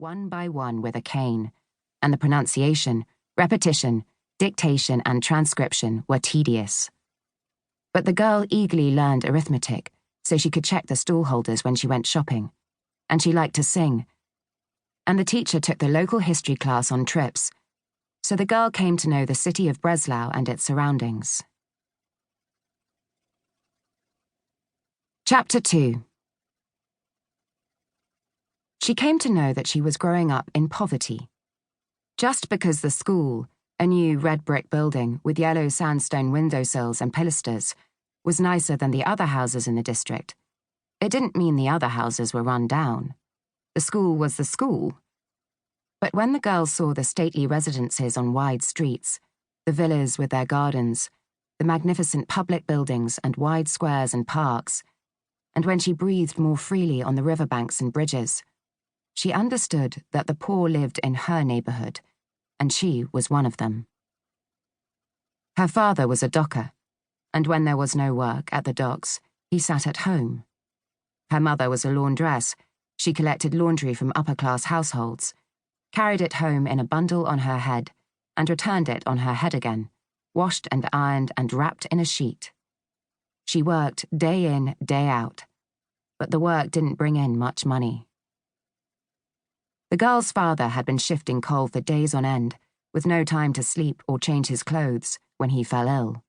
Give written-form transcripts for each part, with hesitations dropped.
one by one with a cane, and the pronunciation, repetition, dictation, and transcription were tedious. But the girl eagerly learned arithmetic so she could check the stallholders when she went shopping, and she liked to sing. And the teacher took the local history class on trips, so the girl came to know the city of Breslau and its surroundings. Chapter 2. She came to know that she was growing up in poverty. Just because the school, a new red brick building with yellow sandstone windowsills and pilasters, was nicer than the other houses in the district, it didn't mean the other houses were run down. The school was the school. But when the girl saw the stately residences on wide streets, the villas with their gardens, the magnificent public buildings and wide squares and parks, and when she breathed more freely on the riverbanks and bridges, she understood that the poor lived in her neighborhood, and she was one of them. Her father was a docker, and when there was no work at the docks, he sat at home. Her mother was a laundress. She collected laundry from upper-class households, carried it home in a bundle on her head, and returned it on her head again, washed and ironed and wrapped in a sheet. She worked day in, day out, but the work didn't bring in much money. The girl's father had been shifting coal for days on end, with no time to sleep or change his clothes, when he fell ill.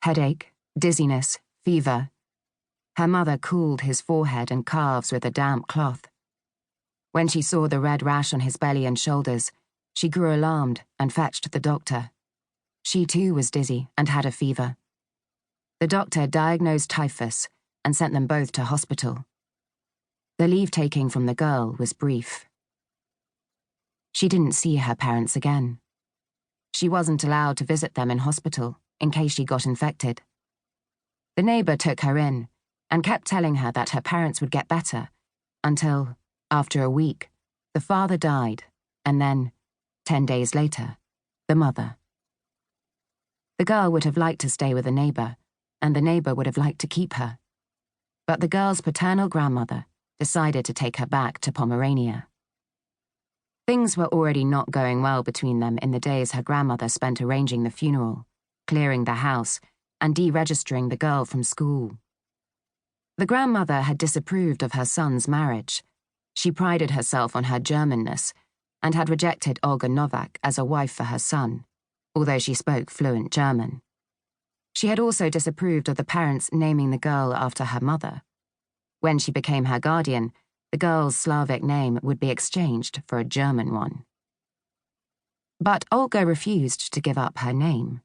Headache, dizziness, fever. Her mother cooled his forehead and calves with a damp cloth. When she saw the red rash on his belly and shoulders, she grew alarmed and fetched the doctor. She too was dizzy and had a fever. The doctor diagnosed typhus and sent them both to hospital. The leave-taking from the girl was brief. She didn't see her parents again. She wasn't allowed to visit them in hospital in case she got infected. The neighbor took her in and kept telling her that her parents would get better until, after a week, the father died, and then, 10 days later, the mother. The girl would have liked to stay with the neighbor, and the neighbor would have liked to keep her. But the girl's paternal grandmother decided to take her back to Pomerania. Things were already not going well between them in the days her grandmother spent arranging the funeral, clearing the house, and deregistering the girl from school. The grandmother had disapproved of her son's marriage. She prided herself on her Germanness and had rejected Olga Novak as a wife for her son, although she spoke fluent German. She had also disapproved of the parents naming the girl after her mother. When she became her guardian, the girl's Slavic name would be exchanged for a German one. But Olga refused to give up her name.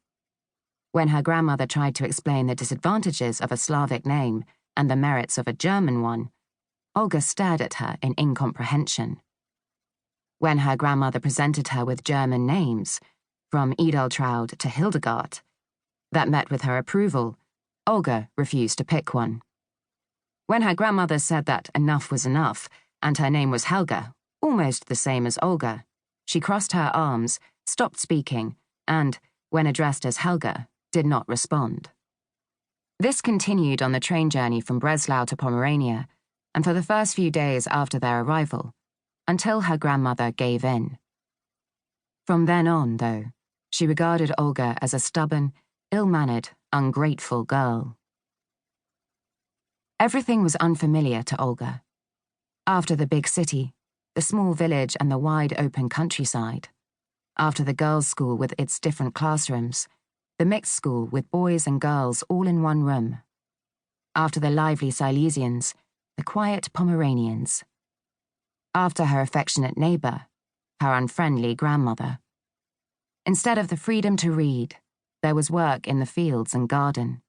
When her grandmother tried to explain the disadvantages of a Slavic name and the merits of a German one, Olga stared at her in incomprehension. When her grandmother presented her with German names, from Edeltraud to Hildegard, that met with her approval, Olga refused to pick one. When her grandmother said that enough was enough, and her name was Helga, almost the same as Olga, she crossed her arms, stopped speaking, and, when addressed as Helga, did not respond. This continued on the train journey from Breslau to Pomerania, and for the first few days after their arrival, until her grandmother gave in. From then on, though, she regarded Olga as a stubborn, ill-mannered, ungrateful girl. Everything was unfamiliar to Olga. After the big city, the small village and the wide open countryside. After the girls' school with its different classrooms, the mixed school with boys and girls all in one room. After the lively Silesians, the quiet Pomeranians. After her affectionate neighbor, her unfriendly grandmother. Instead of the freedom to read, there was work in the fields and garden.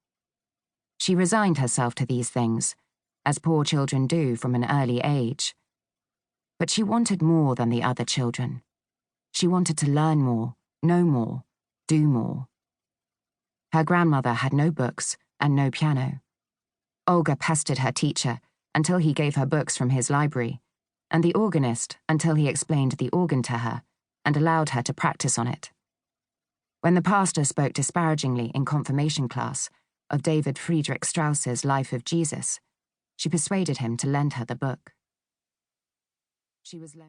She resigned herself to these things, as poor children do from an early age. But she wanted more than the other children. She wanted to learn more, know more, do more. Her grandmother had no books and no piano. Olga pestered her teacher until he gave her books from his library, and the organist until he explained the organ to her and allowed her to practice on it. When the pastor spoke disparagingly in confirmation class of David Friedrich Strauss's Life of Jesus, she persuaded him to lend her the book. She was lonely.